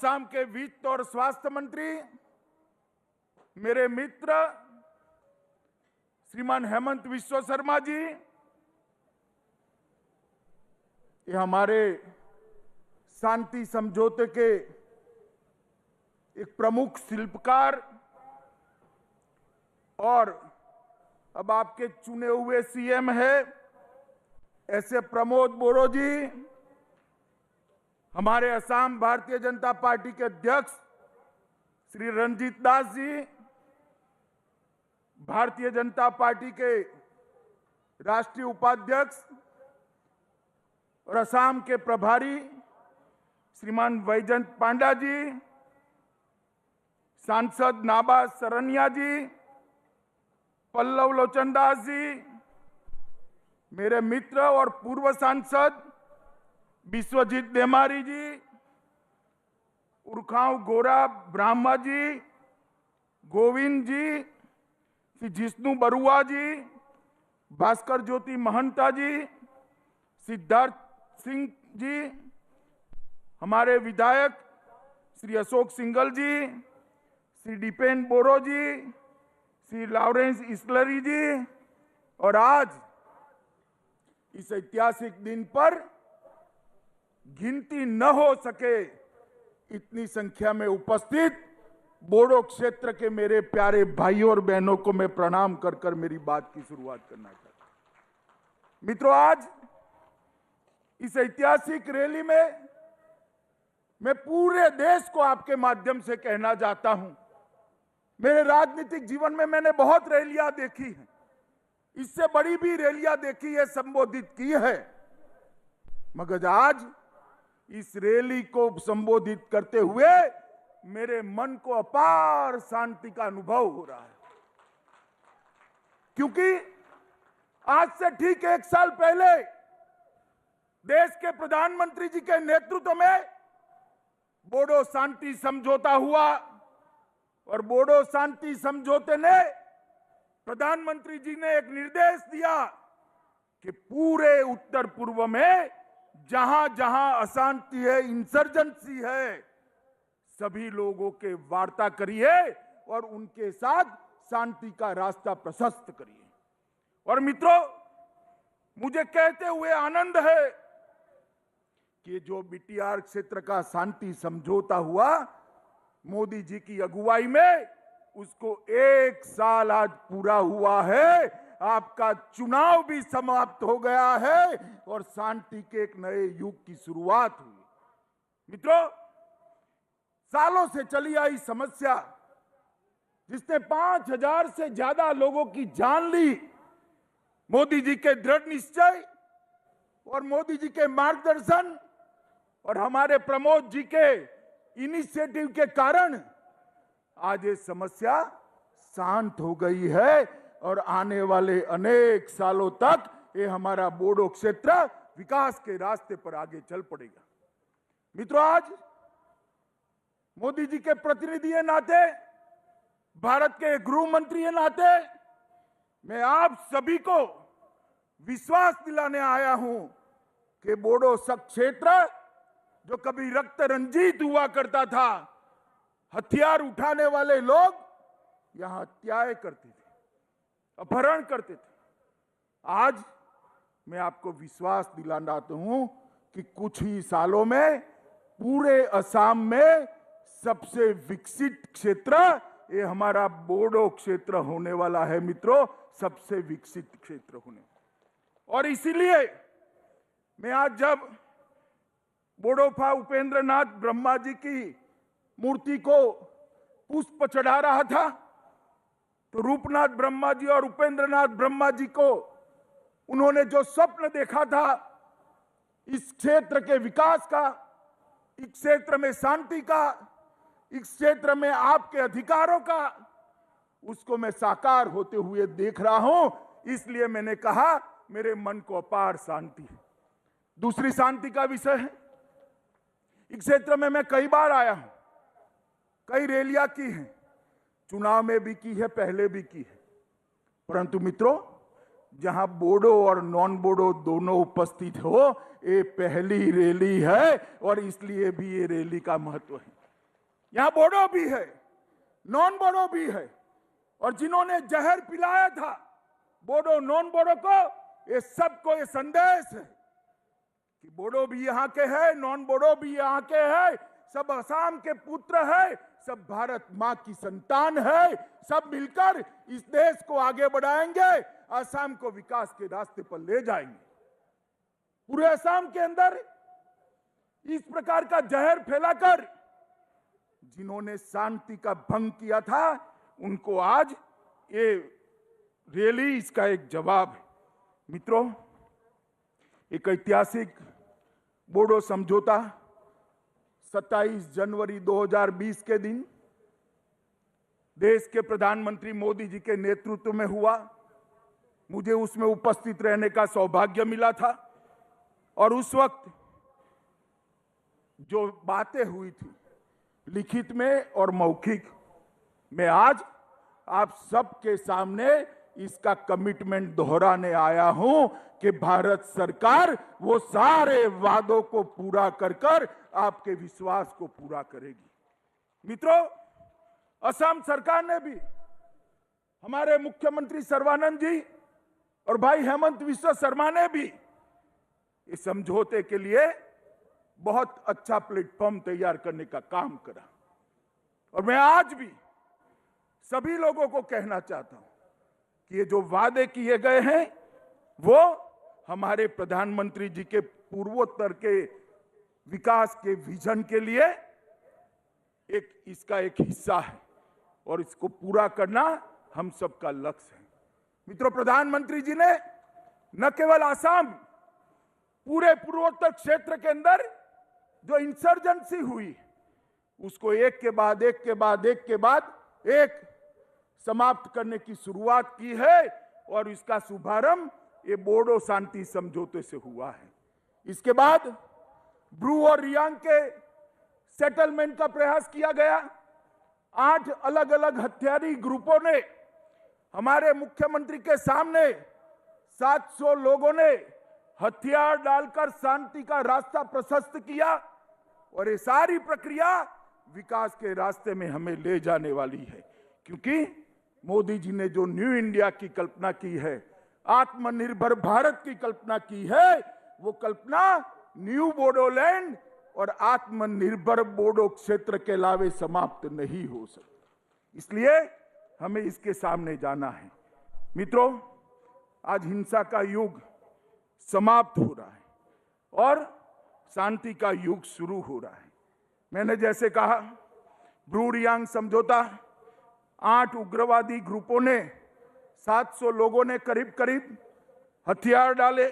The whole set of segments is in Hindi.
असम के वित्त और स्वास्थ्य मंत्री मेरे मित्र श्रीमान हेमंत बिस्वा शर्मा जी, ये हमारे शांति समझौते के एक प्रमुख शिल्पकार और अब आपके चुने हुए सीएम है ऐसे प्रमोद बोरो जी, हमारे असम भारतीय जनता पार्टी के अध्यक्ष श्री रंजीत दास जी, भारतीय जनता पार्टी के राष्ट्रीय उपाध्यक्ष और असम के प्रभारी श्रीमान वैजंत पांडा जी, सांसद नाबा सरनिया जी, पल्लव लोचन दास जी, मेरे मित्र और पूर्व सांसद विश्वजीत देमारी जी, उर्खाव गोरा ब्राह्मा जी, गोविंद जी, श्री जिष्णु बरुआ जी, भास्कर ज्योति महंता जी, सिद्धार्थ सिंह जी, हमारे विधायक श्री अशोक सिंगल जी, श्री दीपेन बोरो जी, श्री लॉरेंस इसलरी जी, और आज इस ऐतिहासिक दिन पर गिनती न हो सके इतनी संख्या में उपस्थित बोडो क्षेत्र के मेरे प्यारे भाइयों और बहनों को मैं प्रणाम कर कर मेरी बात की शुरुआत करना चाहता हूं। मित्रों, आज इस ऐतिहासिक रैली में मैं पूरे देश को आपके माध्यम से कहना चाहता हूं, मेरे राजनीतिक जीवन में मैंने बहुत रैलियां देखी हैं, इससे बड़ी भी रैलियां देखी है, संबोधित की है, मगर आज इस रैली को संबोधित करते हुए मेरे मन को अपार शांति का अनुभव हो रहा है, क्योंकि आज से ठीक 1 साल पहले देश के प्रधानमंत्री जी के नेतृत्व में बोडो शांति समझौता हुआ और बोडो शांति समझौते ने प्रधानमंत्री जी ने एक निर्देश दिया कि पूरे उत्तर पूर्व में जहां जहां अशांति है, इंसर्जेंसी है, सभी लोगों के वार्ता करिए और उनके साथ शांति का रास्ता प्रशस्त करिए। और मित्रों, मुझे कहते हुए आनंद है कि जो बीटीआर क्षेत्र का शांति समझौता हुआ मोदी जी की अगुवाई में, उसको 1 साल आज पूरा हुआ है, आपका चुनाव भी समाप्त हो गया है और शांति के एक नए युग की शुरुआत हुई। मित्रों, सालों से चली आई समस्या जिसने 5000 से ज्यादा लोगों की जान ली, मोदी जी के दृढ़ निश्चय और मोदी जी के मार्गदर्शन और हमारे प्रमोद जी के इनिशिएटिव के कारण आज ये समस्या शांत हो गई है और आने वाले अनेक सालों तक ये हमारा बोडो क्षेत्र विकास के रास्ते पर आगे चल पड़ेगा। मित्रों, आज मोदी जी के प्रतिनिधि के नाते, भारत के गृह मंत्री के नाते मैं आप सभी को विश्वास दिलाने आया हूं कि बोडो क्षेत्र जो कभी रक्त रंजित हुआ करता था, हथियार उठाने वाले लोग यहां हत्याएं करते थे, अपहरण करते थे, आज मैं आपको विश्वास दिलाना चाहता हूं कि कुछ ही सालों में पूरे असम में सबसे विकसित क्षेत्र ये हमारा बोडो क्षेत्र होने वाला है। मित्रों, सबसे विकसित क्षेत्र होने, और इसीलिए मैं आज जब बोडोफा उपेंद्र नाथ ब्रह्मा जी की मूर्ति को पुष्प चढ़ा रहा था, तो रूपनाथ ब्रह्मा जी और उपेंद्र नाथ ब्रह्मा जी को उन्होंने जो स्वप्न देखा था इस क्षेत्र के विकास का, इस क्षेत्र में शांति का, इस क्षेत्र में आपके अधिकारों का, उसको मैं साकार होते हुए देख रहा हूं। इसलिए मैंने कहा मेरे मन को अपार शांति है। दूसरी शांति का विषय है, इस क्षेत्र में मैं कई बार आया हूं, कई रैलियां की हैं, चुनाव में भी की है, पहले भी की है, परंतु मित्रों, जहां बोडो और नॉन बोडो दोनों उपस्थित हो, ये पहली रैली है और इसलिए भी ये रैली का महत्व है। यहां बोडो भी है, नॉन बोडो भी है, और जिन्होंने जहर पिलाया था बोडो नॉन बोडो को, ये सबको ये संदेश है कि बोडो भी यहां के हैं, नॉन बोडो भी यहां के हैं, सब असम के पुत्र है, सब भारत मां की संतान है, सब मिलकर इस देश को आगे बढ़ाएंगे, असम को विकास के रास्ते पर ले जाएंगे। पूरे असम के अंदर इस प्रकार का जहर फैलाकर जिन्होंने शांति का भंग किया था, उनको आज ये रैली इसका एक जवाब है। मित्रों, एक ऐतिहासिक बोडो समझौता 27 जनवरी 2020 के दिन देश के प्रधानमंत्री मोदी जी के नेतृत्व में हुआ। मुझे उसमें उपस्थित रहने का सौभाग्य मिला था, और उस वक्त जो बातें हुई थी लिखित में और मौखिक, मैं आज आप सबके सामने इसका कमिटमेंट दोहराने आया हूं कि भारत सरकार वो सारे वादों को पूरा कर आपके विश्वास को पूरा करेगी। मित्रों, असम सरकार ने भी, हमारे मुख्यमंत्री सर्बानंद जी और भाई हेमंत विश्व शर्मा ने भी इस समझौते के लिए बहुत अच्छा प्लेटफॉर्म तैयार करने का काम करा। और मैं आज भी सभी लोगों को कहना चाहता हूं कि ये जो वादे किए गए हैं वो हमारे प्रधानमंत्री जी के पूर्वोत्तर के विकास के विजन के लिए इसका एक हिस्सा है, और इसको पूरा करना हम सबका लक्ष्य है। मित्रों, प्रधानमंत्री जी ने न केवल असम, पूरे पूर्वोत्तर क्षेत्र के अंदर जो इंसर्जेंसी हुई उसको एक के बाद एक समाप्त करने की शुरुआत की है, और इसका शुभारंभ ये बोडो शांति समझौते से हुआ है। इसके बाद ब्रू और रियांग के सेटलमेंट का प्रयास किया गया। 8 अलग अलग हथियारी ग्रुपों ने हमारे मुख्यमंत्री के सामने 700 लोगों ने हथियार डालकर शांति का रास्ता प्रशस्त किया, और ये सारी प्रक्रिया विकास के रास्ते में हमें ले जाने वाली है, क्योंकि मोदी जी ने जो न्यू इंडिया की कल्पना की है, आत्मनिर्भर भारत की कल्पना की है, वो कल्पना न्यू बोडोलैंड और आत्मनिर्भर बोडो क्षेत्र के अलावे समाप्त नहीं हो सकती। इसलिए हमें इसके सामने जाना है। मित्रों, आज हिंसा का युग समाप्त हो रहा है और शांति का युग शुरू हो रहा है। मैंने जैसे कहा, ब्रू रियांग समझौता, 8 उग्रवादी ग्रुपों ने, 700 लोगों ने करीब करीब हथियार डाले,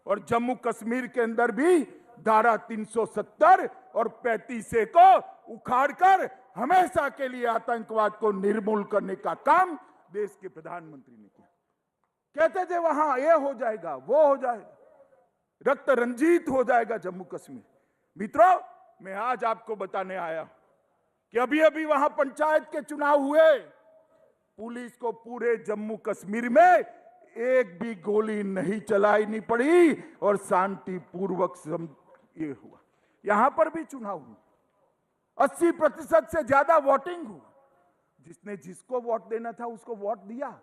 और जम्मू कश्मीर के अंदर भी धारा 370 और 35A को उखाड़कर हमेशा के लिए आतंकवाद को निर्मूल करने का काम देश के प्रधानमंत्री ने किया। कहते थे वहां ये हो जाएगा, वो हो जाएगा, रक्त रंजित हो जाएगा जम्मू कश्मीर। मित्रों, मैं आज आपको बताने आया कि अभी अभी वहां पंचायत के चुनाव हुए, पुलिस को पूरे जम्मू कश्मीर में एक भी गोली नहीं चलानी पड़ी, और शांतिपूर्वक ये हुआ। यहां पर भी चुनाव हुआ, 80% से ज्यादा वोटिंग हुआ, जिसने जिसको वोट देना था उसको वोट दिया,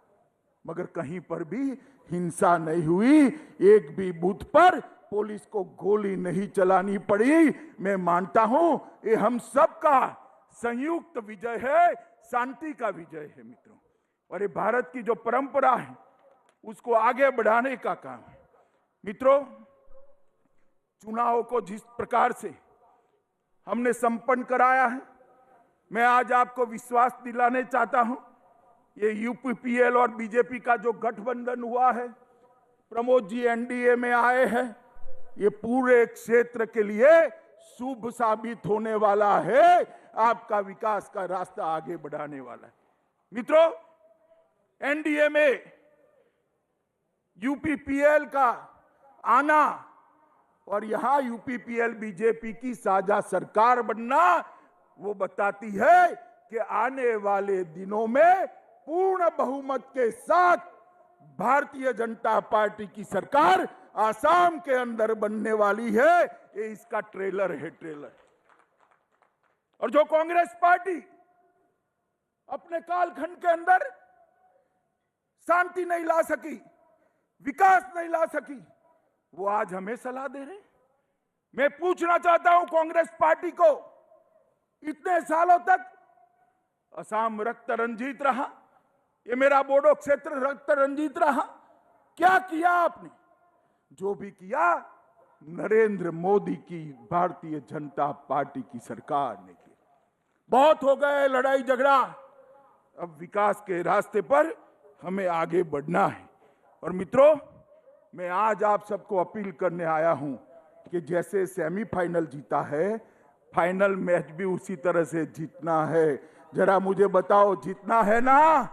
मगर कहीं पर भी हिंसा नहीं हुई, एक भी बूथ पर पुलिस को गोली नहीं चलानी पड़ी। मैं मानता हूं ये हम सबका संयुक्त विजय है, शांति का विजय है मित्रों, और ये भारत की जो परंपरा है उसको आगे बढ़ाने का काम है। मित्रों, चुनाव को जिस प्रकार से हमने संपन्न कराया है, मैं आज आपको विश्वास दिलाने चाहता हूं, ये यूपीपीएल और बीजेपी का जो गठबंधन हुआ है, प्रमोद जी एनडीए में आए हैं, ये पूरे क्षेत्र के लिए शुभ साबित होने वाला है, आपका विकास का रास्ता आगे बढ़ाने वाला है। मित्रों, एनडीए में यूपीपीएल का आना और यहां यूपीपीएल बीजेपी की साझा सरकार बनना, वो बताती है कि आने वाले दिनों में पूर्ण बहुमत के साथ भारतीय जनता पार्टी की सरकार आसाम के अंदर बनने वाली है। ये इसका ट्रेलर है, ट्रेलर। और जो कांग्रेस पार्टी अपने कालखंड के अंदर शांति नहीं ला सकी, विकास नहीं ला सकी, वो आज हमें सलाह दे रहे हैं। मैं पूछना चाहता हूं कांग्रेस पार्टी को, इतने सालों तक असम रक्त रंजित रहा, ये मेरा बोडो क्षेत्र रक्त रंजित रहा, क्या किया आपने? जो भी किया नरेंद्र मोदी की भारतीय जनता पार्टी की सरकार ने किया। बहुत हो गए लड़ाई झगड़ा, अब विकास के रास्ते पर हमें आगे बढ़ना है। और मित्रों, मैं आज आप सबको अपील करने आया हूं कि जैसे सेमीफाइनल जीता है, फाइनल मैच भी उसी तरह से जीतना है। जरा मुझे बताओ, जीतना है ना?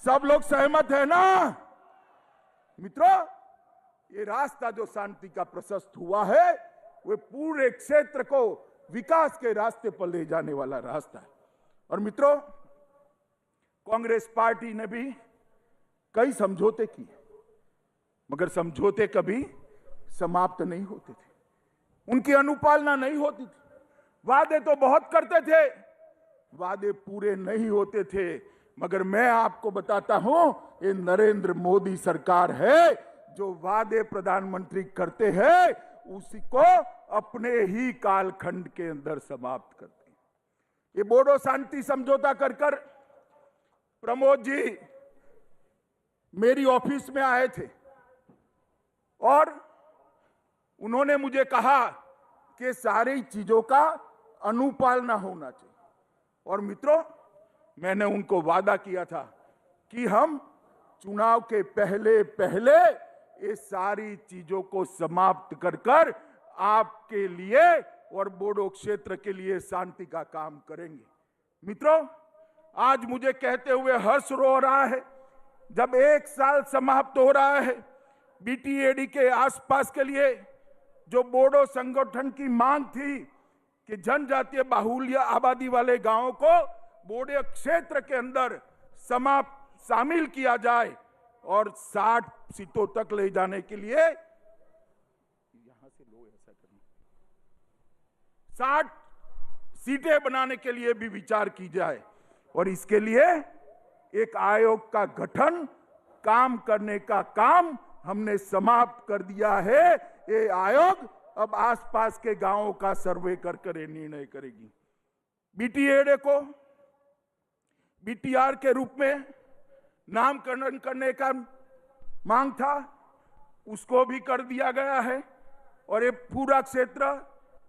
सब लोग सहमत है ना? मित्रों, ये रास्ता जो शांति का प्रशस्त हुआ है, वो पूरे क्षेत्र को विकास के रास्ते पर ले जाने वाला रास्ता है। और मित्रों, कांग्रेस पार्टी ने भी कई समझौते किए, मगर समझौते कभी समाप्त नहीं होते थे, उनकी अनुपालना नहीं होती थी। वादे तो बहुत करते थे, वादे पूरे नहीं होते थे। मगर मैं आपको बताता हूं, ये नरेंद्र मोदी सरकार है जो वादे प्रधानमंत्री करते हैं उसी को अपने ही कालखंड के अंदर समाप्त करते हैं। ये बोडो शांति समझौता कर कर प्रमोद जी मेरी ऑफिस में आए थे और उन्होंने मुझे कहा कि सारी चीजों का अनुपालना होना चाहिए। और मित्रों, मैंने उनको वादा किया था कि हम चुनाव के पहले पहले ये सारी चीजों को समाप्त कर कर आपके लिए और बोडो क्षेत्र के लिए शांति का काम करेंगे। मित्रों, आज मुझे कहते हुए हर्ष हो रहा है, जब 1 साल समाप्त हो रहा है बीटीएडी के आसपास के लिए जो बोडो संगठन की मांग थी कि जनजातीय बाहुल्य आबादी वाले गांवों को बोडो क्षेत्र के अंदर शामिल किया जाए और 60 सीटों तक ले जाने के लिए, यहां से लो ऐसा करना, 60 सीटें बनाने के लिए भी विचार की जाए। और इसके लिए एक आयोग का गठन, काम करने का काम हमने समाप्त कर दिया है। ये आयोग अब आसपास के गांवों का सर्वे कर कर निर्णय करेगी। बीटीएडी को बीटीआर के रूप में नामकरण करने का मांग था, उसको भी कर दिया गया है और ये पूरा क्षेत्र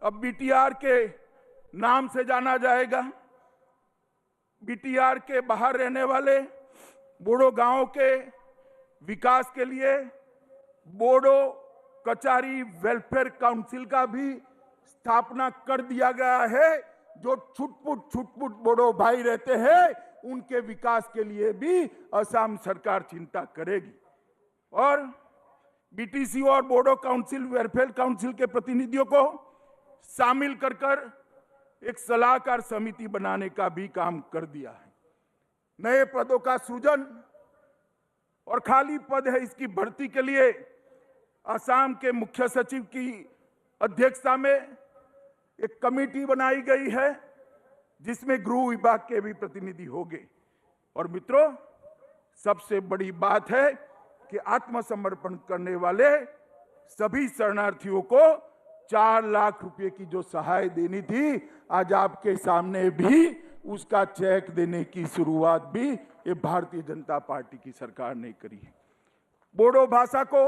अब बीटीआर के नाम से जाना जाएगा। बीटीआर के बाहर रहने वाले बोडो गांवों के विकास के लिए बोडो कचारी वेलफेयर काउंसिल का भी स्थापना कर दिया गया है। जो छुटपुट बोडो भाई रहते हैं उनके विकास के लिए भी असम सरकार चिंता करेगी। और बीटीसी और बोडो काउंसिल, वेलफेयर काउंसिल के प्रतिनिधियों को शामिल कर कर एक सलाहकार समिति बनाने का भी काम कर दिया है। नए पदों का सृजन और खाली पद है इसकी भर्ती के लिए असम के मुख्य सचिव की अध्यक्षता में एक कमेटी बनाई गई है जिसमें गृह विभाग के भी प्रतिनिधि होंगे। और मित्रों, सबसे बड़ी बात है कि आत्मसमर्पण करने वाले सभी शरणार्थियों को 4 लाख रुपए की जो सहायता देनी थी, आज आपके सामने भी उसका चेक देने की शुरुआत भी ये भारतीय जनता पार्टी की सरकार ने करी है। बोडो भाषा को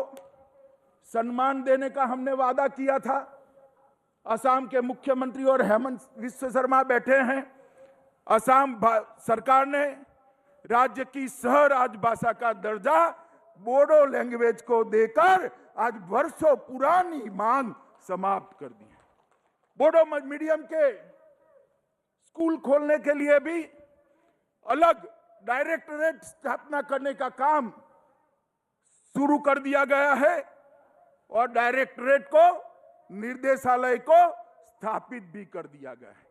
सम्मान देने का हमने वादा किया था। असम के मुख्यमंत्री और हेमंत विश्व शर्मा बैठे हैं। असम सरकार ने राज्य की सह राजभाषा का दर्जा बोडो लैंग्वेज को देकर आज वर्षों पुरानी मांग समाप्त कर दी है। बोडो मीडियम के स्कूल खोलने के लिए भी अलग डायरेक्टरेट स्थापना करने का काम शुरू कर दिया गया है और डायरेक्टरेट को, निर्देशालय को स्थापित भी कर दिया गया है।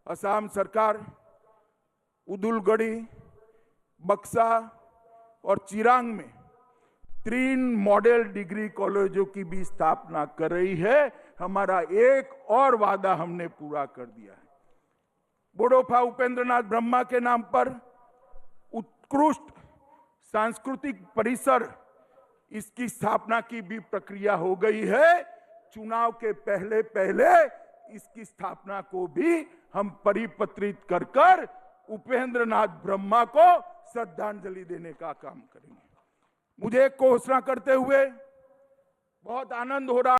असम सरकार उदुलगड़ी, बक्सा और चिरांग में 3 मॉडल डिग्री कॉलेजों की भी स्थापना कर रही है। हमारा एक और वादा हमने पूरा कर दिया है। बोडोफा उपेंद्रनाथ ब्रह्मा के नाम पर उत्कृष्ट सांस्कृतिक परिसर, इसकी स्थापना की भी प्रक्रिया हो गई है। चुनाव के पहले पहले इसकी स्थापना को भी हम परिपत्रित कर कर उपेंद्रनाथ ब्रह्मा को श्रद्धांजलि देने का काम करेंगे। मुझे एक घोषणा करते हुए बहुत आनंद हो रहा